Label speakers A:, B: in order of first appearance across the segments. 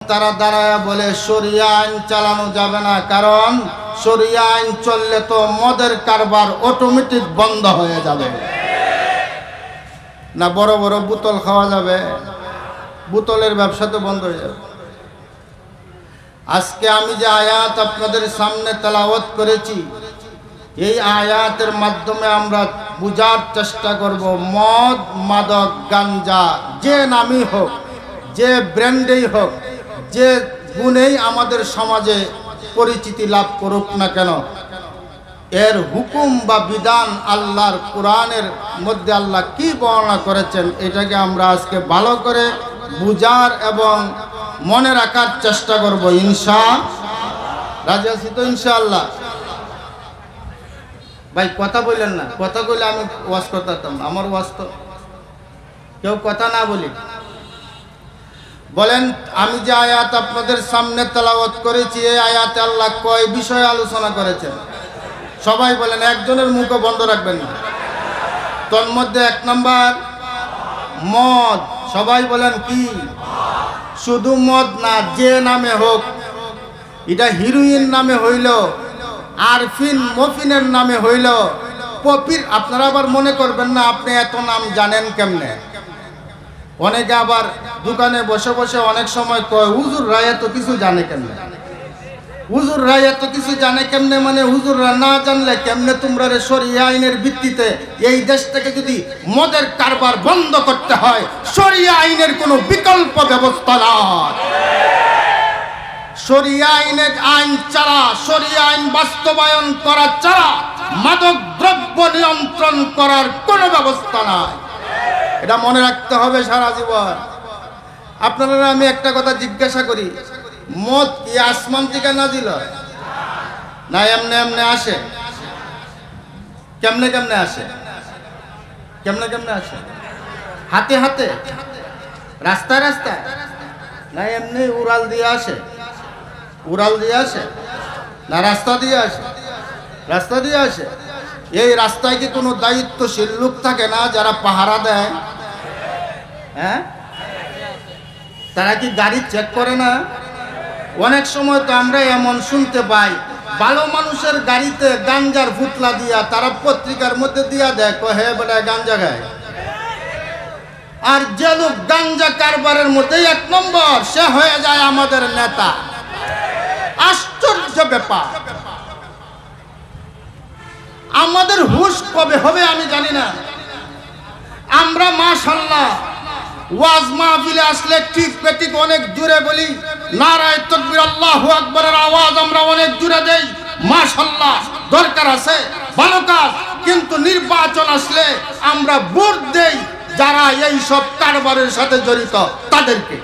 A: তারা দাঁড়ায় বলে শরিয়া আইন চালানো যাবে না, কারণ শরিয়া আইন চললে তো মদের কারবার অটোমেটিক বন্ধ হয়ে যাবে। না বড় বড় বোতল খাওয়া যাবে, বোতলের ব্যবসা তো বন্ধ হয়ে যাবে। আজকে আমি যে আয়াত আপনাদের সামনে তেলাওয়াত করেছি, এই আয়াতের মাধ্যমে আমরা বুঝার চেষ্টা করব মদ, মাদক, গাঞ্জা যে নামই হোক, যে ব্র্যান্ডেই হোক, যে গুণেই আমাদের সমাজে পরিচিতি লাভ করুক না কেন, এর হুকুম বা বিধান আল্লাহর কোরআনের মধ্যে আল্লাহ কি বর্ণনা করেছেন, এটাকে আমরা আজকে ভালো করে বুঝার এবং মনে রাখার চেষ্টা করব ইনশাআল্লাহ। রাজি আছি তো ইনশাআল্লাহ? ভাই কথা বললেন না, কথা বলে আমি ওয়াজ করতাম, আমার ওয়াজ তো কেউ কথা না বলি। বলেন আমি যে আয়াত আপনাদের সামনে তেলাওয়াত করেছি, এই আয়াতে আল্লাহ কয় বিষয়ে আলোচনা করেছেন? সবাই বলেন, একজনের মুখও বন্ধ রাখবেন না। তোর মধ্যে 1 নম্বর মদ। সবাই বলেন কি? শুধু মদ না, যে নামে হোক, এটা হিরোইন নামে হইল, আরফিন মফিনের নামে হইল, পপির। আপনারা আবার মনে করবেন না আপনি এত নাম জানেন কেমনে। অনেকে আবার দোকানে বসে বসে অনেক সময় কয় হুজুর রায় এত কিছু জানে কেমনে। হুজুর রায় এত কিছু জানে কেমনে মানে হুজুররা না জানলে কেমনে তোমরা শরিয়া আইনের ভিত্তিতে এই দেশ থেকে যদি মদের কারবার বন্ধ করতে হয়, শরিয়া আইনের কোনো বিকল্প ব্যবস্থা নাই। শরিয়া আইনের আইন ছাড়া, শরিয়া আইন বাস্তবায়ন করা ছাড়া মাদক দ্রব্য নিয়ন্ত্রণ করার কোনো ব্যবস্থা নাই। এটা মনে রাখতে হবে সারা জীবন। আপনারা আমি একটা কথা জিজ্ঞাসা করি, মদ কি আসমান থেকে নাজিল হয় না এমনি এমনি আসে? কেমনে কেমনে আসে? কেমনে কেমনে আসে? হাতে হাতে, রাস্তায় রাস্তায়, না এমনি উড়াল দিয়ে আসে? উড়াল দিয়ে আসে না রাস্তা দিয়ে আসে? রাস্তা দিয়ে আসে। এই রাস্তায় কি কোনো দায়িত্বশীল লোক থাকে না যারা পাহারা দেয়? হ্যাঁ, তারা কি গাড়ি চেক করে না? অনেক সময় তো আমরা এমন শুনতে পাই, ভালো মানুষের গাড়িতে গাঞ্জার ফুটলা দিয়া তারা পত্রিকার মধ্যে দিয়া দেয়, হে বেটা গাঞ্জা খায়। আর যে লোক গাঞ্জা কারবারের মধ্যে 1 নম্বর, সে হয়ে যায় আমাদের নেতা। আশ্চর্য ব্যাপার। আমাদের হুশ কবে হবে আমি জানি না। আমরা মাশাআল্লাহ ওয়াজ মাহফিলে আসলে ঠিক পেটিক অনেক জোরে বলি, নারায়ে তাকবীর আল্লাহু আকবারের আওয়াজ আমরা অনেক জোরে দেই, মাশাআল্লাহ দরকার আছে, ভালো কাজ। কিন্তু নির্বাচন আসলে আমরা ভোট দেই যারা এই সব কারবারের সাথে জড়িত তাদেরকে।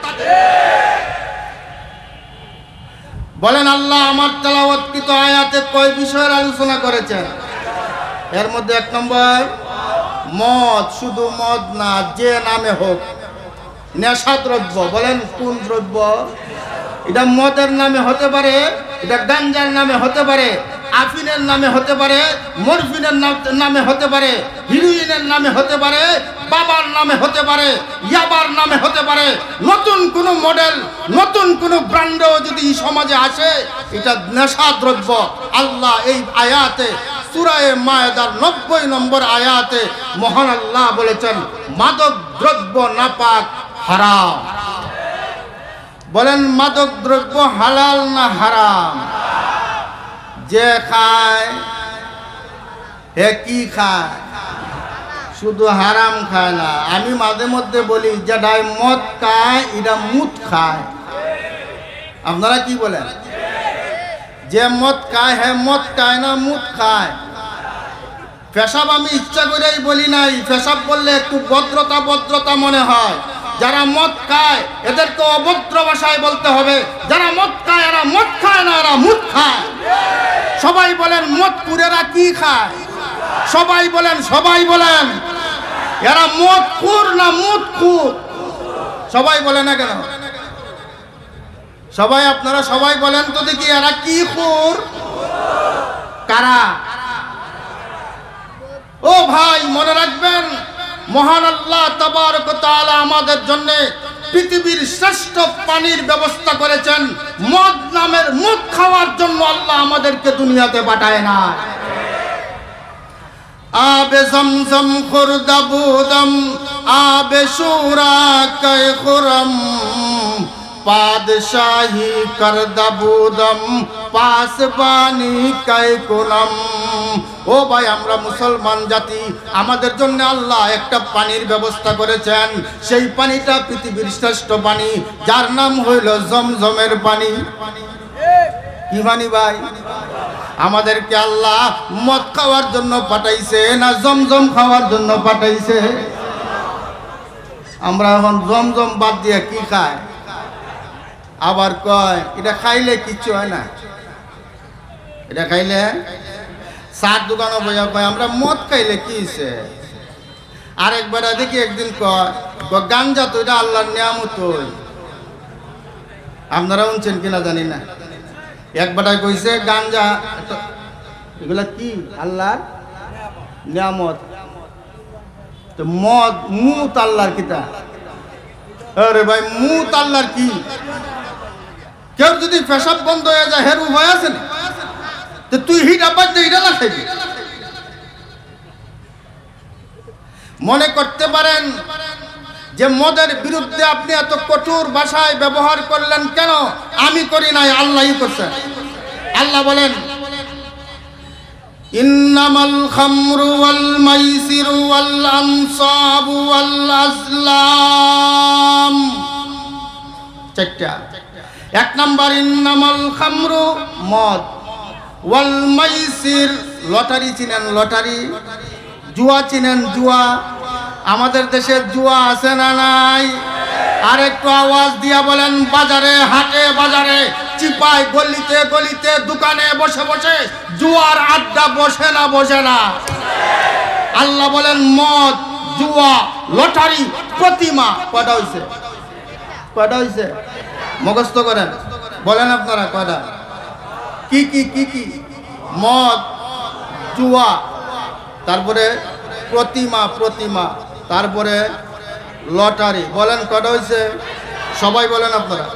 A: বলেন আল্লাহ আমার তেলাওয়াতকৃত আয়াতে কয় বিষয়ের আলোচনা করেছেন? এর মধ্যে 1 নম্বর মদ। শুধু মদ না, যে নামে হোক, নেশা দ্রব্য। বলেন কোন দ্রব্য? এটা মদের নামে হতে পারে, এটা গাঞ্জার নামে হতে পারে, আফিনের নামে হতে পারে, মরফিনের নামে হতে পারে, হিরোইনের নামে হতে পারে, বাবার নামে হতে পারে, ইয়াবার নামে হতে পারে। নতুন কোনো মডেল, নতুন কোনো ব্র্যান্ডও যদি সমাজে আসে, এটা নেশা দ্রব্য। আল্লাহ এই আয়াতে সূরা মায়েদার 90 নম্বর আয়াতে মহান আল্লাহ বলেছেন মাদক দ্রব্য নাপাক, হারাম। বলেন মাদক দ্রব্য হালাল না হারাম? যে খায় হে কি খায়? শুধু হারাম খায় না। আমি মাঝে মধ্যে বলি যেটাই মদ খায় এটা মুত খায়। আপনারা কি বলেন? যে মদ খায় হ্যাঁ মদ খায় না মুত খায়। পেশাব আমি ইচ্ছা করেই বলি নাই, পেশাব বললে একটু ভদ্রতা মনে হয়। যারা মদ খায় এদেরকে অভদ্র ভাষায় বলতে হবে। যারা মদ খায় এরা মদ খায় না, এরা মুত খায়। সবাই বলেন মদপুরেরা কি খায়? সবাই বলেন, সবাই বলেন এরা মদখুর না মুতখুর? সবাই বলে না কেন? সবাই আপনারা সবাই বলেন তো দেখি এরা কি খুর? কারা? ও ভাই মনে রাখবেন, মহান আল্লাহ তাবারক ওয়া তাআলা আমাদের জন্য পৃথিবীর শ্রেষ্ঠ পানির ব্যবস্থা করেছেন। মদ নামের মদ খাওয়ার জন্য আল্লাহ আমাদেরকে দুনিয়াতে পাঠায় না। আবে জমজম খুরদাবুদম আবে শুরা কে খুরম পাদশাহী করদাবুদম পাসবানি কে কুলম। ও ভাই, আমরা মুসলমান জাতি, আমাদের জন্য আল্লাহ একটা পানির ব্যবস্থা করেছেন। সেই পানিটা পৃথিবীর শ্রেষ্ঠ পানি, যার নাম হইল জমজমের পানি। কি পানি ভাই? আমাদেরকে আল্লাহ মদ খাওয়ার জন্য পাঠাইছে না জমজম খাওয়ার জন্য পাঠাইছে? আমরা এখন জমজম বাদ দিয়ে কি খাই? আবার কয় এটা খাইলে কিচ্ছু হয় না, এটা খাইলে। চার দোকানও বইয়া কয় আমরা মদ খাইলে কি হয়েছে। আরেকবার দেখি একদিন কয় গাঞ্জা তো এটা আল্লাহর নিয়ামত। আপনারা শুনছেন কিনা জানি না। একবারটাই কইছে গাঞ্জা এগুলা কি আল্লাহর নিয়ামত। তো মদ মুত আল্লাহর কিতা? আরে ভাই, মুত আল্লাহর কি? কেউ যদি পেশাব বন্ধ হয়ে যায় হের উপায় আছে না? তো তুই হিট আবার এটা না খাইবি। মনে করতে পারেন যে মদের বিরুদ্ধে আপনি এত কঠোর ভাষায় ব্যবহার করলেন কেন? আমি করি নাই, আল্লাহই করছেন। আল্লাহ বলেন ইন্নামাল খামরু ওয়াল মাইসিরু ওয়াল আনসাবু ওয়াল আজলাম। চারটা। এক নাম্বার ইন্নামাল খামরু মদ, ওয়াল মাইসির লটারি চিনেন, লটারি, জুয়া চিনেন, জুয়া। আমাদের দেশে জুয়া আছে না নাই? আর একটু আওয়াজ দিয়া বলেন। বাজারে, হাটে বাজারে, চিপায়, গলিতে গলিতে, দোকানে বসে বসে জুয়ার আড্ডা বসে না বসে না? আল্লাহ বলেন মদ, জুয়া, লটারি, প্রতিমা কয়টা হইছে? কয়টা হইছে? মুখস্থ করেন, বলেন আপনারা কয়টা? কি কি কি কি? মদ, জুয়া, তারপরে প্রতিমা, প্রতিমা, তারপরে লটারি। বলেন কয়টা হইছে? সবাই বলেন আপনারা।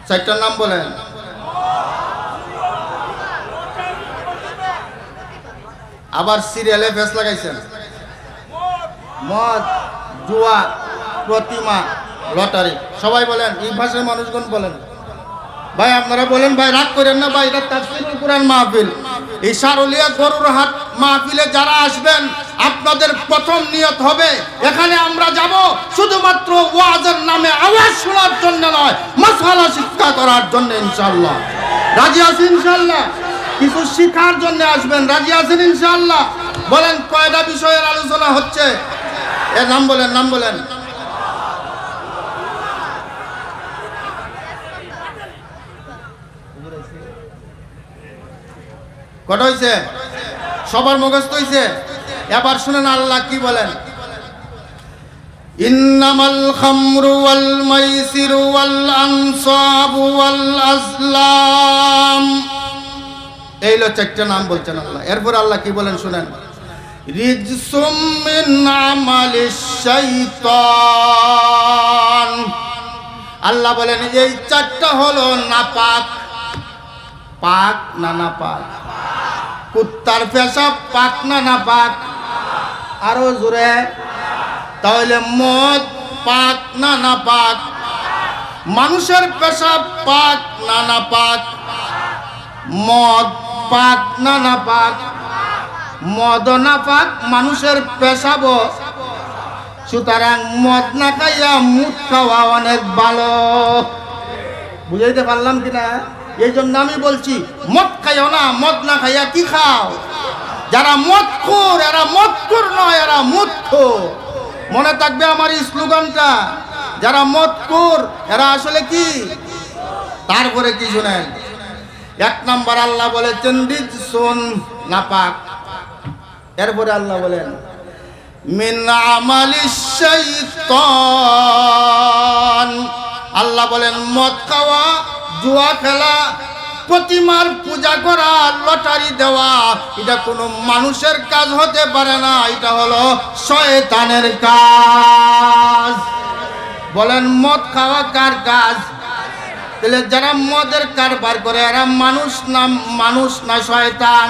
A: চারটার নাম বলেন। আবার সিরিয়ালে ফেস লাগাইছেন। মদ, জুয়া, প্রতিমা, লটারি। সবাই বলেন, এই ভাষার মানুষগণ বলেন। ভাই আপনারা বলেন, ভাই রাগ করেন না ভাই, এটা তাফসীরুল কুরআন মাহফিল। এই সারুলিয়া গরুর হাট মাহফিলে যারা আসবেন, আপনাদের প্রথম নিয়ত হবে এখানে আমরা যাব শুধুমাত্র ওয়াজের নামে আওয়াজ শোনার জন্য নয়, মাসআলা শিক্ষা করার জন্য। ইনশাআল্লাহ রাজি আছেন? ইনশাআল্লাহ কিছু শিখার জন্য আসবেন। রাজি আছেন? ইনশাআল্লাহ বলেন কয়টা বিষয়ের আলোচনা হচ্ছে? এর নাম বলেন, নাম বলেন। কটা হইছে? সবার মুখস্থ হইছে? এবার শুনেন আল্লাহ কি বলেন। ইন্নামাল খামরু ওয়াল মাইসিরু ওয়াল আনসাবু ওয়াল আজলাম। এই লো চারটা নাম বলছেন আল্লাহ। এরপর আল্লাহ কি বলেন শুনেন। রিজসুম মিন আমালিশ শাইতান। আল্লাহ বলেন এই চারটা হলো নাপাক। পাক না নাপাক? কুত্তার পেশাব পাক না নাপাক? আরো জোরে। তাহলে মদ পাক না নাপাক? মানুষের পেশাব পাক না নাপাক? মদ পাক না নাপাক? মদ নাপাক, মানুষের পেশাবও। সুতরাং মদ না খাইয়া মুদ খাওয়া অনেক ভালো। বুঝাইতে পারলাম কিনা? এই জন্য আমি বলছি মদ খাইও না, মদ না খাইয়া কি খাও? যারা মদখোর এরা মদখোর নয়, এরা মূর্খর। মনে থাকবে আমার এই স্লোগানটা, যারা মদখোর এরা আসলে কি? তারপরে কি শুনেন, এক নাম্বার আল্লাহ বলেছেন রিজসুন নাপাক। এরপরে আল্লাহ বলেন মিন আমালিশ শাইতান। আল্লাহ বলেন মদ খাওয়া, জুয়া খেলা, প্রতিমার পূজা করা, লটারি দেওয়া, এটা কোনো মানুষের কাজ হতে পারে না, এটা হলো শয়তানের কাজ। বলেন মদ খাওয়া কার কাজ? তাহলে যারা মদের কারবার করে এরা মানুষ না শয়তান?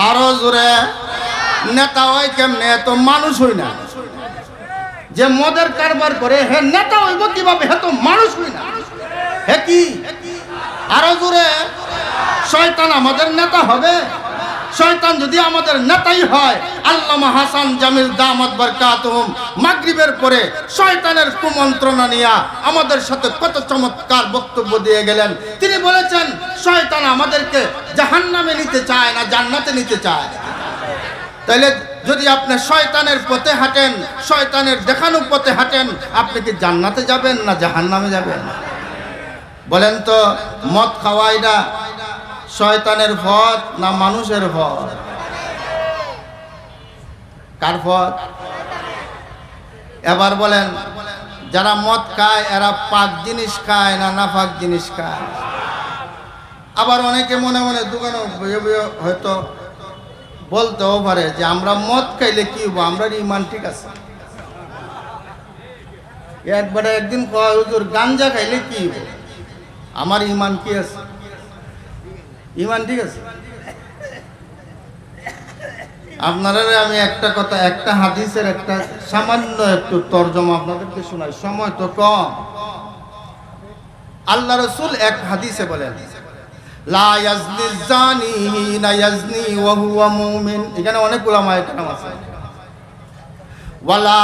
A: আরো জোরে, নেতা হয় কেমনে? তো মানুষ হই না। যে মদের কারবার করে হে নেতা হইব কিভাবে? হে তো মানুষ হই না। হে কি? আরো জোরে, শয়তান আমাদের নেতা হবে? শয়তান যদি আমাদের নেতাই হয়, আল্লামা হাসান জামিল দামাত বারকাতুহুম মাগরিবের পরে শয়তানের কুমন্ত্রণা নিয়ে আমাদের সাথে কত চমৎকার বক্তব্য দিয়ে গেলেন। তিনি বলেছেন শয়তান আমাদেরকে জাহান্নামে নিতে চায় না জান্নাতে নিতে চায়। তাইলে যদি আপনি শয়তানের পথে হাঁটেন, শয়তানের দেখানো পথে হাঁটেন, আপনি কি জান্নাতে যাবেন না জাহান্নামে যাবেন? বলেন তো, মদ খাওয়াইটা শয়তানের পথ না মানুষের পথ? কার পথ? এবার বলেন, যারা মদ খায় এরা পাক জিনিস খায় না নাপাক জিনিস খায়? আবার অনেকে মনে মনে দোকানে হয়তো বলতেও পারে যে আমরা মদ খাইলে কি হবো, আমরা ইমান ঠিক আছে। একবারে একদিন কয় হুজুর গাঞ্জা খাইলে কি হবো, আমার ইমান কি আছে? ইমান ঠিক আছে। আপনারা আমি একটা কথা, একটা হাদিসের একটা সামান্য একটু তরজমা আপনাদেরকে শোনাই, সময় তো কম। আল্লাহ রাসূল এক হাদিসে বলেন, লা ইয়াজনি জানি হিনা ইয়াজনি ওয়া হুয়া মুমিন। এখানে অনেক উলামায়ে কেরাম আছে। ওয়ালা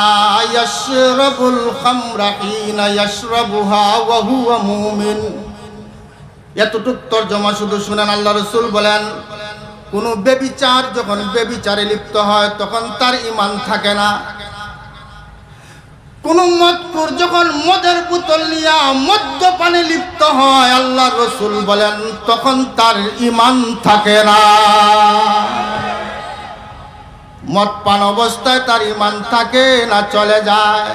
A: ইয়াশরাবুল খামরা হিনা ইয়াশরাবুহা ওয়া হুয়া মুমিন। এতটুক তরজমা শুধু শুনেন। আল্লাহ রাসূল বলেন, কোন ব্যভিচার যখন ব্যভিচারে লিপ্ত হয় তখন তার ঈমান থাকে না। কোন মদখোর যখন মদের বোতল নিয়ে মদ্যপানে লিপ্ত হয়, আল্লাহ রাসূল বলেন তখন তার ঈমান থাকে না। মদ পান অবস্থায় তার ঈমান থাকে না, চলে যায়।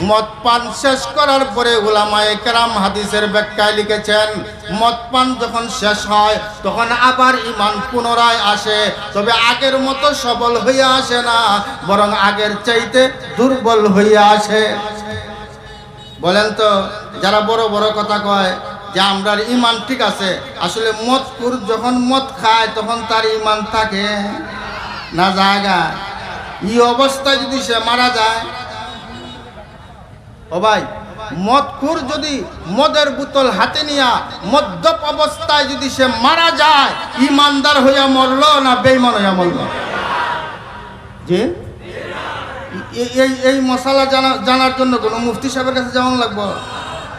A: মদ পান শেষ করার পরে উলামায়ে কেরাম হাদিসের ব্যাখ্যায় লিখেছেন, মদ পান যখন শেষ হয় তখন আবার ঈমান পুনরায় আসে, তবে আগের মতো সবল হয়ে আসে না, বরং আগের চাইতে দুর্বল হয়ে আসে। বলেন তো, যারা বড় বড় কথা কয় যে আমরার ঈমান ঠিক আছে, আসলে মদখোর যখন মদ খায় তখন তার ঈমান থাকে না জায়গা। এই অবস্থায় যদি সে মারা যায়, ও ভাই, মদখোর যদি মদের বোতল হাতে নিয়া মদ্যপ অবস্থায় যদি সে মারা যায়, ইমানদার হইয়া মরল না বেঈমান হইয়া মরল? যে এই মশালা জানার জন্য কোনো মুফতি সাহেবের কাছে যেমন লাগবো?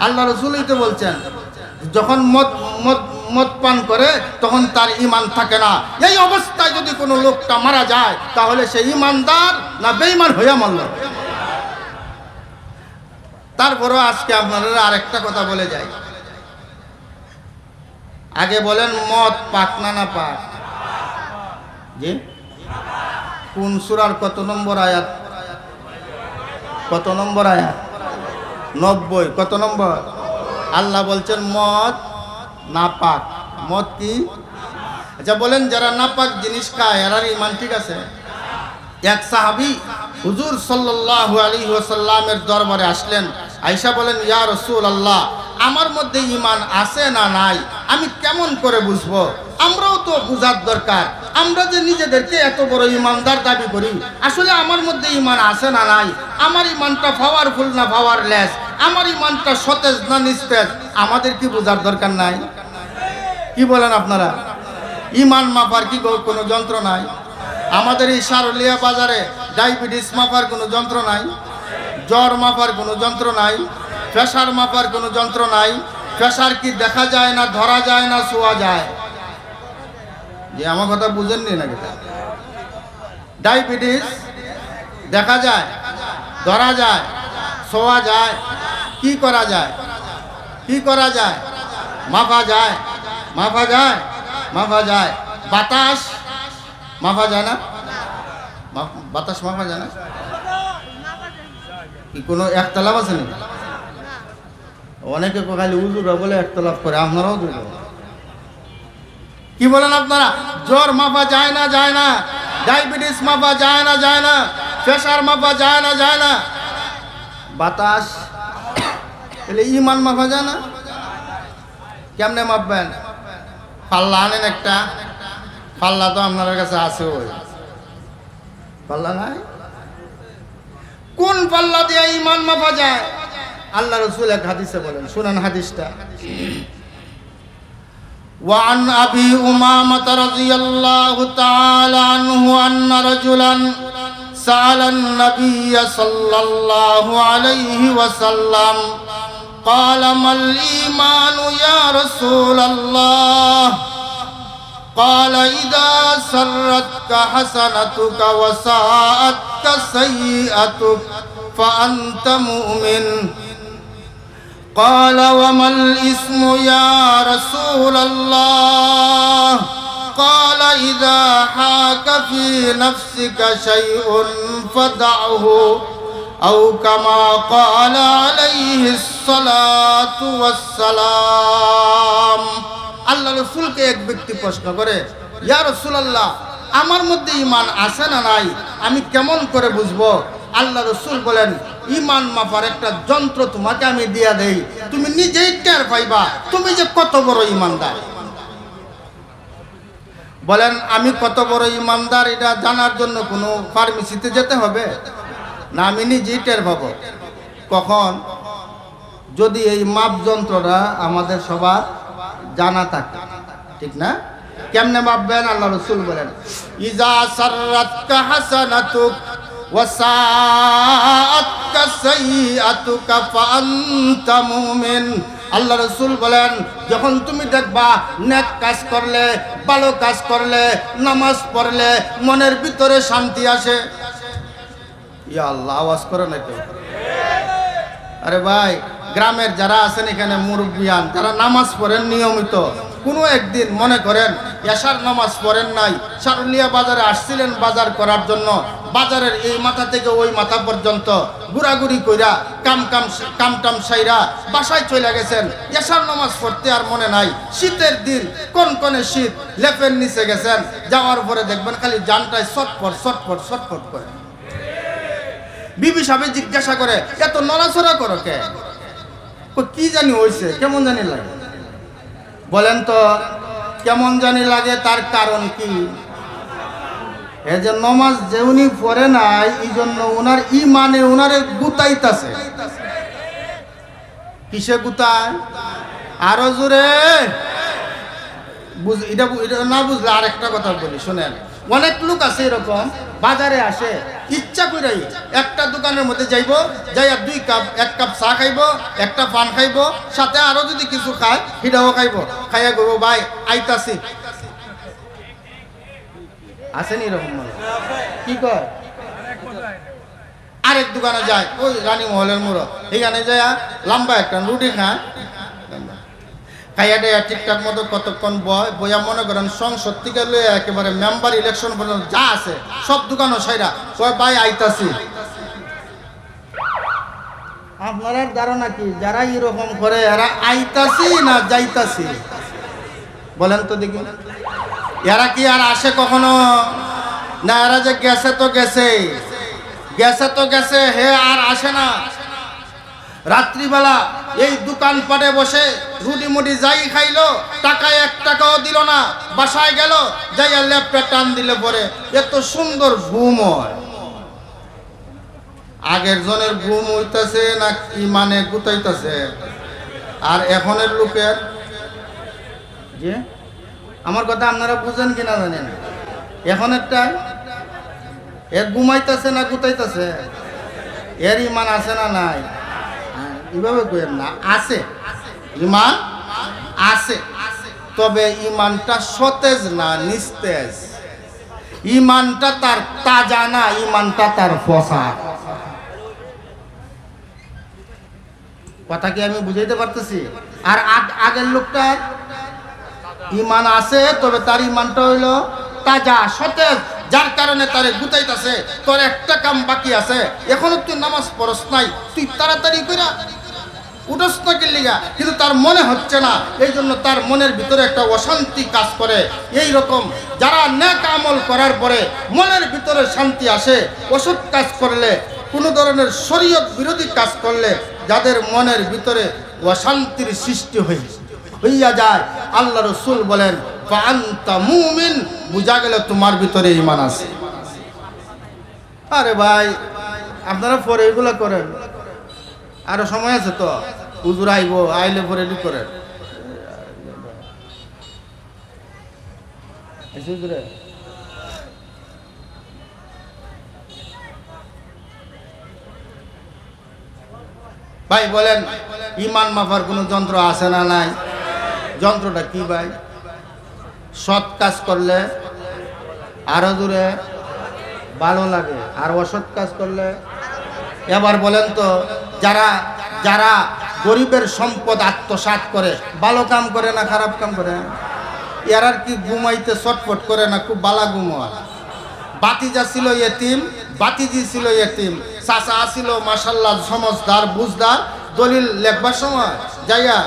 A: আল্লাহ রাসূলই তো বলছেন যখন মদ পান করে তখন তার ঈমান থাকে না। এই অবস্থায় যদি কোনো লোকটা মারা যায় তাহলে সে ঈমানদার না বেঈমান হইয়া মরল? তারপরও আজকে আপনারা আরেকটা কথা বলে যাই। আগে বলেন মদ পাক না না পাক? জি, কোন সূরার কত নম্বর আয়াত? কত নম্বর আয়াত? 90। কত নম্বর? আল্লাহ বলছেন মদ নাপাক। মদ কি? আচ্ছা বলেন, যারা নাপাক জিনিস খায় এরার ঈমান ঠিক আছে? এক সাহাবী হুজুর সাল্লাল্লাহু আলাইহি ওয়াসাল্লামের দরবারে আসলেন। আয়েশা বলেন, ইয়া রাসূলুল্লাহ, আমার মধ্যে ঈমান আছে না নাই আমি কেমন করে বুঝবো? আমরাও তো বুঝার দরকার। আমরা যে নিজেদেরকে এত বড় ঈমানদার দাবি করি, আসলে আমার মধ্যে ঈমান আছে না নাই, আমার ঈমানটা পাওয়ারফুল না পাওয়ারলেস, আমার ঈমানটা সতেজ না নিস্তেজ, আমাদের কি বুঝার দরকার নাই? কি বলেন আপনারা? ঈমান মাপার কি কোনো যন্ত্র নাই? আমাদের এই সারুলিয়া বাজারে ডায়াবেটিস মাপার কোনো যন্ত্র নাই, জ্বর মাপার কোনো যন্ত্র নাই, প্রেসার মাপার কোনো যন্ত্র নাই। প্রেসার কি দেখা যায় না, ধরা যায় না, ছোঁয়া যায়? যে আমার কথা বুঝেননি নাকি? ডায়াবেটিস দেখা যায়, ধরা যায়, ছোঁয়া যায়, কি করা যায়? কি করা যায়? মাপা যায়, মাপা যায়, মাপা যায়। বাতাস মাপা যায় না? বাতাস মাপা যায় না? কি কোনো একতলাপ আছে নাকি? অনেকে খালি উজুরা বলে একতলাপ করে, আপনারাও দুটো। কি বলেন আপনারা? জ্বর মাপা যায় না, যায় না। ডায়াবেটিস মাপা যায় না, যায় না। প্রেসার মাপা যায় না, যায় না। বাতাস, এলে ইমান মাপা যায় না? কেমনে মাপবেন? পাল্লা আনেন একটা, পাল্লা তো আপনার কাছে আছে, ওই পাল্লা নাই? কোন পাল্লা দিয়ে ইমান মাপা যায়? আল্লাহ রাসূল এক হাদিসে বলেন, শুনান হাদিসটা। وعن أبي أمامة رضي الله تعالى عنه أن رجلا سأل النبي صلى الله عليه وسلم قال ما الإيمان يا رسول الله قال إذا سرتك حسنتك وساءتك سيئتك فأنت مؤمن قال وما الإثم يا رسول الله قال إذا حاك في نفسك شيء فدعه أو كما قال عليه الصلاة والسلام আল্লাহ রাসূলকে এক ব্যক্তি প্রশ্ন করে, ইয়া রাসূলুল্লাহ, আমার মধ্যে ঈমান আছে না নাই, আমি কেমন করে বুঝবো? আল্লাহ রাসূল বলেন, ঈমান মাপার একটা যন্ত্র তোমাকে আমি দিয়া দেই, তুমি নিজেই টের পাইবা তুমি যে কত বড় ঈমানদার। বলেন, আমি কত বড় ঈমানদার এটা জানার জন্য কোনো ফার্মেসিতে যেতে হবে না? আমি নিজেই টের পাবো। কখন? যদি এই মাপ যন্ত্রটা আমাদের সবার জানা থাকে, ঠিক না? কেমনে মাপবেন? আল্লাহ রাসূল বলেন, ইজা সাররাতকা হাসানাতুক ওয়া সাআতকা সাইয়্যাতুকা ফাআনতা মুমিন। আল্লাহ রাসূল বলেন, যখন তুমি দেখবা নেক কাজ করলে, ভালো কাজ করলে, নামাজ পড়লে মনের ভিতরে শান্তি আসে। ইয়া আল্লাহ, আওয়াজ করে না কেউ? আরে ভাই, গ্রামের যারা আছেন এখানে মুরব্বিয়ান, যারা নামাজ পড়েন নিয়মিত, কোনো একদিন মনে করেন এশার নামাজ পড়েন নাই, সারুলিয়া বাজারে আসছিলেন বাজার করার জন্য, বাজারের এই মাথা থেকে ওই মাথা পর্যন্ত ঘুরাঘুরি কইরা কামটাম সাইরা বাসায় চলে গেছেন, এশার নামাজ পড়তে আর মনে নাই, শীতের দিন কনকনে শীত, লেপের নিচে গেছেন, যাওয়ার পরে দেখবেন খালি জানটায় ছটফট ছটফট ছটফট করে। বিবি সাহেব জিজ্ঞাসা করে, এত নড়াচড়া করো কে? কি জানি হয়েছে, কেমন জানি লাগে। বলেন তো, কেমন জানি লাগে, তার কারণ কি? এই যে নমাজ যে উনি পড়ে নাই, এই জন্য ওনার ইমানে ওনারে গুতাইতাছে। কিসে গুতায়? আরো জোরে এটা না বুঝলে আরেকটা কথা বলি, শোনেন। অনেক লোক আছে এরকম, বাজারে আসে ইচ্ছা কইরাই একটা দোকানের মধ্যে যাইব, যাইয়া এক কাপ চা খাইব, একটা পান খাইব, সাথে আরো যদি কিছু খায় সেটাও খাইব, খাইয়া করবো ভাই আইতাছি। আসেনি এরকম মানুষ? কি কয়? আরেক দোকানে যায়, ওই রানী মহলের মোড়, এখানে যাইয়া লম্বা একটা রুটি খায়, খাইয়া দেয়া ঠিকঠাক মতো কতক্ষণ বইয়া মনে করেন সংসদ থেকে লইয়া একেবারে মেম্বার ইলেকশন পর্যন্ত যা আছে সব দোকানও সাইরা কয় ভাই আইতাছি। আপনার ধারণা কি যারা এরকম করে এরা আইতাছি না যাইতাছি? বলেন তো দেখি, এরা কি আর আসে কখনো? না, এরা যে গেছে তো গেছে, গেছে তো গেছে, হে আর আসে না। রাত্রিবেলা এই দোকানপাটে বসে রুটি মুটি যাই খাইলো, টাকায় 1 টাকাও দিল না, বাসায় গেল, যাইয়া ল্যাপটপ টান দিলে পরে এত সুন্দর ঘুম হয়। আগের জনের ঘুম হইতাছে না ইমানে গুতাইতাছে? আর এখনের লোকের যে, আমার কথা আপনারা বুঝেন কিনা জানেন, এখনেরটা এর ঘুমাইতাছে না গুতাইতাছে? এর ইমান আছে না নাই? এভাবে কইেন না, আছে, ইমান আছে, তবে ইমানটা সতেজ না নিস্তেজ, ইমানটা তার তাজা না, ইমানটা তার ফসা। কথা কি আমি বুঝাইতে পারতেছি? আর আগের লোকটার ইমান আছে, তবে তার ইমানটা হইলো তাজা সতেজ, যার কারণে তারে গুতাইতাছে তোর একটা কাম বাকি আছে, এখনো তুই নামাজ পড়স নাই, তুই তাড়াতাড়ি কইরা উঠস না লিগা, কিন্তু তার মনে হচ্ছে না, এই জন্য তার মনের ভিতরে একটা অশান্তি কাজ করে। এই রকম যারা নেক আমল করার পরে মনের ভিতরে শান্তি আসে, অসৎ কাজ করলে কোনো ধরনের শরীয়ত বিরোধী কাজ করলে যাদের মনের ভিতরে অশান্তির সৃষ্টি হইয়া যায়, আল্লাহ রাসূল বলেন ফাআনতা মুমিন, বুঝা গেল তোমার ভিতরে ঈমান আছে। আরে ভাই আপনারা পরে এগুলো করেন, আরো সময় আছে তো, হুজুর আইবো, আইলে পরে এটি করেন। ভাই বলেন ঈমান মাপার কোনো যন্ত্র আছে না নাই? যন্ত্রটা কি ভাই? সৎ কাজ করলে আরো দূরে ভালো লাগে, আর অসৎ কাজ করলে। এবার বলেন তো, যারা যারা গরিবের সম্পদ আত্মসাৎ করে, ভালো কাম করে না খারাপ কাম করে? এরার কি ঘুমাইতে ছটফট করে না খুব বালা ঘুমায়? বাতিজা ছিল ইয়েতিম, বাতিজি ছিল ইয়েতিম, চাচা ছিল মাশাআল্লাহ সমজদার বুঝদার, দলিল লেখবার সময় যাইয়া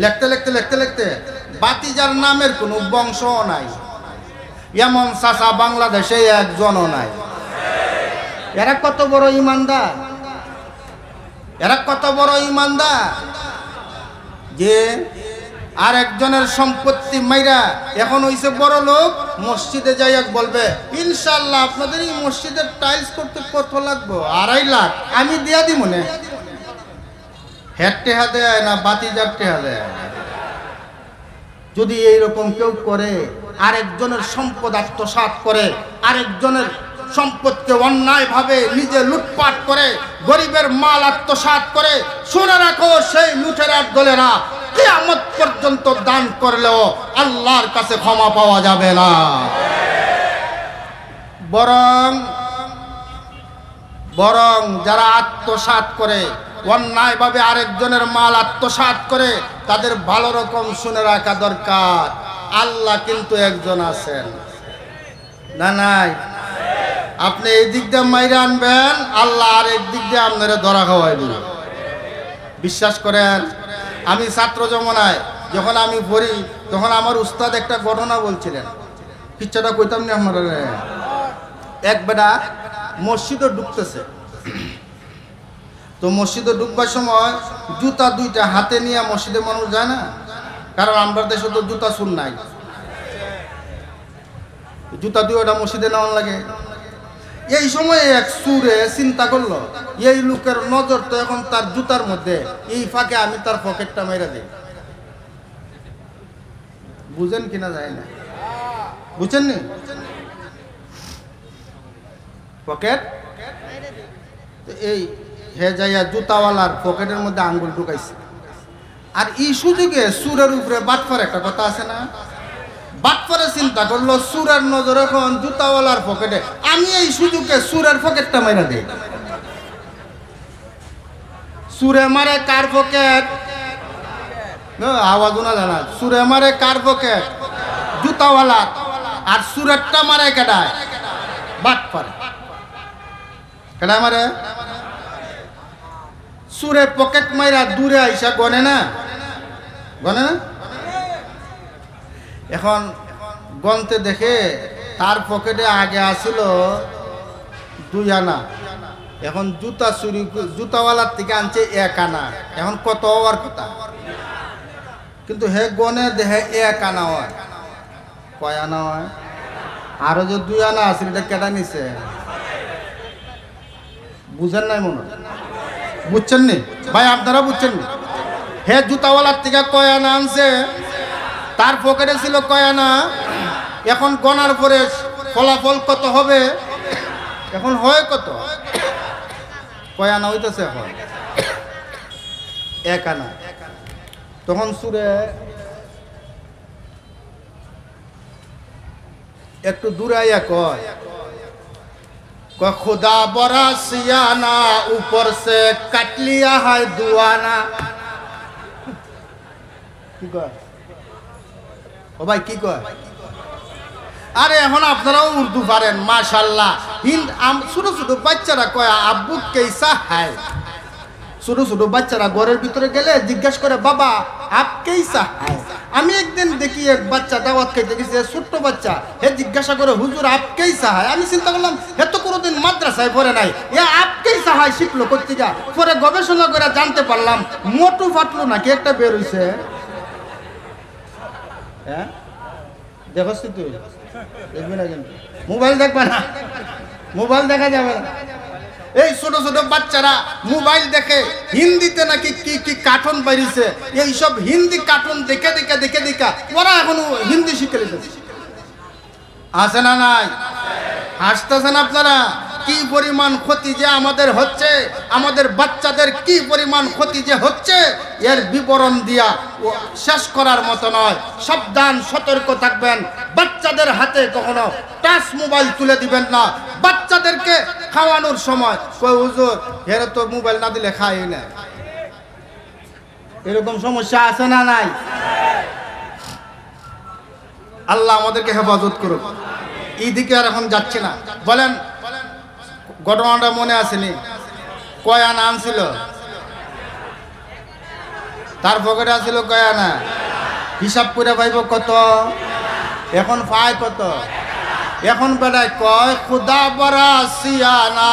A: লিখতে লিখতে লিখতে লিখতে বাতিজার নামের কোনো বংশও নাই, এমন চাচা বাংলাদেশে একজনও নাই। এরা কত বড় ইমানদার, এরা কত বড় ইমানদার যে আর একজনের সম্পত্তি মাইরা এখন হইছে বড় লোক, মসজিদে যাইয়া বলবে ইনশাআল্লাহ আপনাদের এই মসজিদের টাইলস করতে কত লাগবে? 2.5 লাখ, আমি দিয়া দিব মনে। হেড টেহা দেয় না বাতিজার টেহা দেয়। যদি এইরকম কেউ করে, আরেকজনের সম্পদ আত্মসাৎ করে, আরেকজনের সম্পদকে অন্যায়ভাবে নিজে লুটপাট করে, গরিবের মাল আত্মসাৎ করে, শুনে রাখো সেই লুটেরার দলেরা কিয়ামত পর্যন্ত দান করলেও আল্লাহর কাছে ক্ষমা পাওয়া যাবে না। বরং যারা আত্মসাৎ করে, অন্যায়ভাবে আরেকজনের মাল আত্মসাৎ করে, তাদের ভালো রকম শুনে রাখা দরকার, আল্লাহ কিন্তু একজন আছেন। না নাই? আপনি এই দিক দিয়ে মাইরা আনবেন, আল্লাহ আর এক দিক দিয়ে আপনারা ধরা খাওয়াই দিবেন। বিশ্বাস করেন, আমি ছাত্র জমানায় যখন আমি পড়ি, তখন আমার উস্তাদ একটা ঘটনা বলছিলেন, কিচ্ছাটা কইতাম না আমার। এক বেটা মসজিদে ঢুকতেছে, তো মসজিদে ঢুকবার সময় জুতা 2টা হাতে নিয়ে মসজিদে মানুষ যায় না, কারণ আমরা দেশে তো জুতা শুন নাই, জুতা 2টা মসজিদে নেওয়ার লাগে। এই সময় এক সুরে চিন্তা করলো, এই লোকের নজর তো এখন তার জুতার মধ্যে, এই ফাঁকে আমি তার পকেটটা মেরে দিই। বুঝেন কিনা যায় না, বুঝছেন নি? পকেট এই হে যাইয়া জুতাওয়ালার পকেটের মধ্যে আঙ্গুল ঢুকাইছে। আর এই সুযোগে সুরের উপরে বাটফার একটা কথা আছে না, বাটফারে চিন্তা করলো সুরের নজর এখন জুতাওয়ালার পকেটে, আমি এই সুযোগে সুরের পকেটটা মেরে দিই। সুরে মারে কার পকেট? আওয়াজ না জানা, সুরে মারে কার পকেট? জুতাওয়ালার। আর সুরেরটা মারে কেডায়? বাটফারে। কেডা মারে? সুরে পকেট মাইরা দূরে আইসা গনে না, গনে না। এখন গনতে দেখে তার পকেটে আগে আসিল 2 আনা, এখন জুতা চুরি, জুতাওয়ালার থেকে আনছে 1 আনা, এখন কত হওয়ার কথা? কিন্তু হে গনে দেখে 1 আনা হয়। কয় আনা হয়? আরো যে 2 আনা আছে, এটা কেটা নিছে? বুঝেন নাই মনে? বুঝছেন নি ভাই? আপনারা বুঝছেন নি? হে জুতাওয়ালার থেকে কয় আনা আনছে, তার পকেটে ছিল কয় আনা, এখন গনার পরে ফলাফল কত হবে? এখন হয় কত? কয় আনা হইতেছে? এখন 1 আনা। তখন সুরে একটু দূরে আইয়া কয়, खुदा बड़ा सियाना ऊपर से कट लिया है 2 आना। কি কয় ও ভাই, কি কয়? আরে এখন আপনারাও উর্দু পারেন মাশাআল্লাহ। ছোট ছোট বাচ্চারা কয় আব্বু কেসা হায়। ছোট ছোট বাচ্চারা ঘরের ভিতরে গেলে জিজ্ঞাসা করে, বাবা আপকেই চাহায়। আমি একদিন দেখি এক বাচ্চা দাওয়াত খাইতে গেছে, ছোট্ট বাচ্চা, হে জিজ্ঞাসা করে হুজুর আপকেই চাহায়। আমি চিন্তা করলাম হে তো কোনোদিন মাদ্রাসায় পড়ে নাই, এ আপকেই চাহায় শিখলো কোত্থেকে? পরে গবেষণা করে জানতে পারলাম মোটু ফাটলো নাকি একটা বের হইছে। হ্যাঁ দেখছ তুই, দেখবি না কিন্তু মোবাইল দেখবে না, মোবাইল দেখা যাবে না। এই ছোট ছোট বাচ্চারা মোবাইল দেখে, হিন্দিতে নাকি কি কি কার্টুন বেরিয়েছে, এইসব হিন্দি কার্টুন দেখে দেখে দেখে দেখে ওরা এখন হিন্দি শিখে নিতেছে। আছে না নাই? হাসতেছেন আপনারা? কি পরিমাণ ক্ষতি যে আমাদের হচ্ছে, আমাদের বাচ্চাদের কি পরিমাণ ক্ষতি যে হচ্ছে, এর বিবরণ দিয়া শেষ করার মতো নয়। সাবধান, সতর্ক থাকবেন। বাচ্চাদের হাতে কখনো টাচ মোবাইল তুলে দিবেন না। বাচ্চাদেরকে খাওয়ানোর সময় কই হুজুর এরা তো মোবাইল না দিলে খায় না, এরকম সমস্যা আছে না নাই? আল্লাহ আমাদেরকে হেফাজত করুক। এইদিকে আর এখন যাচ্ছে না। বলেন ঘটনাটা মনে আসেনি? কয় আনা আনছিল? তার পকেটে আসছিল কয় আনা? হিসাব করে পাইব কত? এখন পায় কত? এখন বেড়ায় কয় খুদা বড়া সিয়ানা,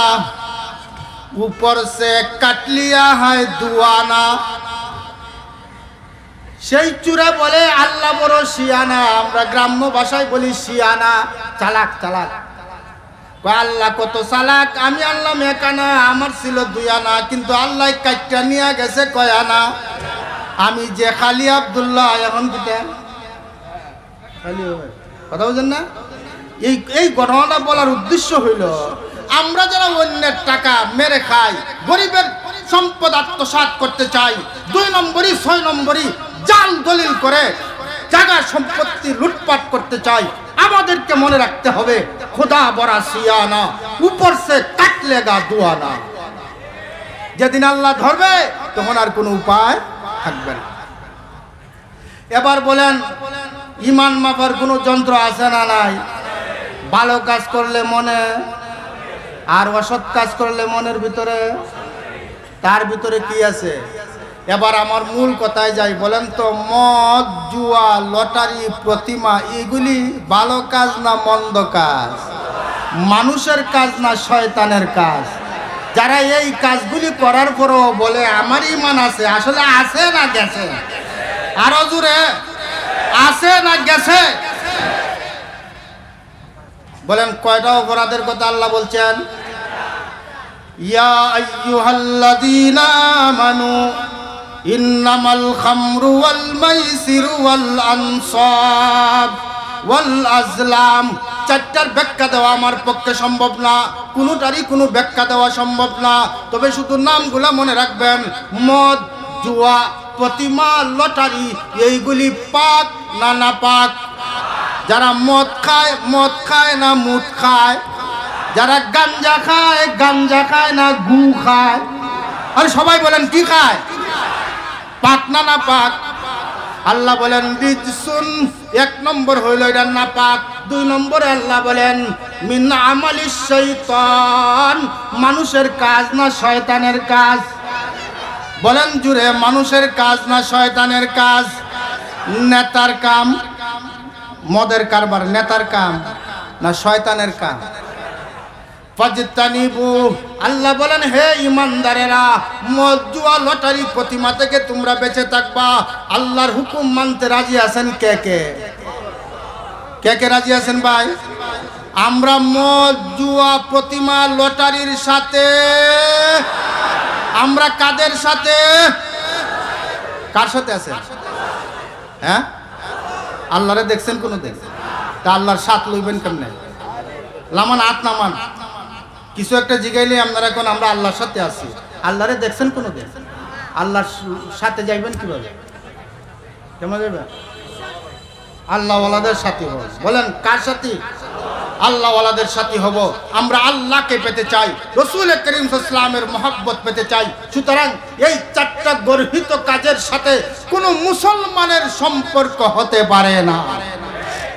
A: উপর সে কাটলিয়া হয় দুয়ানা। সেই চূড়া বলে আল্লাহ বড় শিয়ানা। আমরা গ্রাম্য ভাষায় বলি শিয়ানা, চালাক চালাক। আল্লাহ কত চালাক, আমি আল্লাহ মেকানা, আমার ছিল 2 আনা, কিন্তু আল্লাহ কাটটা নিয়ে গেছে কয় আনা। আমি যে খালি আব্দুল্লাহ, এখন কিটা খালি কথা বুঝেন না? এই ঘটনাটা বলার উদ্দেশ্য হইল আমরা যারা অন্যের টাকা মেরে খাই, গরিবের সম্পদ আত্মসাৎ করতে চাই, 2 নম্বরই 6 নম্বরই জাল দলিল করে জায়গা সম্পত্তি লুটপাট করতে চাই, আমাদেরকে মনে রাখতে হবে খোদা বড়া সিয়ানা, উপর সে কাটলেগা দুয়ানা। যেদিন আল্লাহ ধরবে তখন আর কোনো উপায় থাকবে না। এবার বলেন ইমান মাপার কোনো যন্ত্র আছে না নাই? ভালো কাজ করলে মনে, আর অসৎ কাজ করলে মনের ভিতরে, তার ভিতরে কি আছে? এবার আমার মূল কথায় যাই। বলেন তো মদ, জুয়া, লটারি, প্রতিমা এগুলি ভালো কাজ না মন্দ কাজ? মানুষের কাজ না শয়তানের কাজ? যারা এই কাজগুলি করার পরও বলে আমার ঈমান আছে, আসলে আছে না গেছে? আরো জোরে আছে না গেছে? বলেন কয়টা অপরাধের কথা আল্লাহ বলছেন? ইয়া আইয়ুহাল্লাযীনা আমানু ইন্নামাল খামরু ওয়াল মাইসিরু ওয়াল আনসাব ওয়াল আজলাম। 4টার ব্যাখ্যা দেওয়া আমার পক্ষে সম্ভব না, কোনোটারই কোনো ব্যাখ্যা দেওয়া সম্ভব না। তবে শুধু নামগুলা মনে রাখবেন। মদ, জুয়া, প্রতিমা, লটারি এইগুলি পাক না নাপাক? যারা মদ খায় না মুদ খায়? যারা গাঞ্জা খায় না গু খায়? আরে সবাই বলেন কি খায়? পাক না নাপাক? আল্লাহ বলেন রিজসুন, 1 নম্বর হইল এটা নাপাক। 2 নম্বরে আল্লাহ বলেন মিন আমালিশ শাইতান, মানুষের কাজ না শয়তানের কাজ? বলেন জুড়ে মানুষের কাজ না শয়তানের কাজ? নেতার কাম, মদের কারবার নেতার কাম না শয়তানের কাম? ফাজতানিবু, আল্লাহ বলেন হে ইমানদারেরা, মদ, জুয়া, লটারি, প্রতিমা থেকে তোমরা বেঁচে থাকবা। আল্লাহর হুকুম মানতে রাজি আছেন কে কে? কে কে রাজি আছেন ভাই? আমরা মদ, জুয়া, প্রতিমা, লটারির সাথে, আমরা কাদের সাথে? কার সাথে আছেন? হ্যাঁ, আল্লাহরে দেখছেন কোনো দিন? তা আল্লাহর সাথ লইবেন কেমনে? লামান আত নামান কিছু একটা জিগাইলে আপনারা এখন আমরা আল্লাহর সাথে আছি। আল্লাহরে দেখছেন কোনো দিন? আল্লাহর সাথে যাইবেন কিভাবে? কেমন যাবেন? আল্লাহওয়ালাদের সাথী হব। বলেন কার সাথী? আল্লাহওয়ালাদের সাথী হব। আমরা আল্লাহকে পেতে চাই, রাসূল করিম সাল্লাল্লাহু আলাইহি ওয়াসাল্লামের মহব্বত পেতে চাই। সুতরাং এই 4টা গর্হিত কাজের সাথে কোনো মুসলমানের সম্পর্ক হতে পারে না।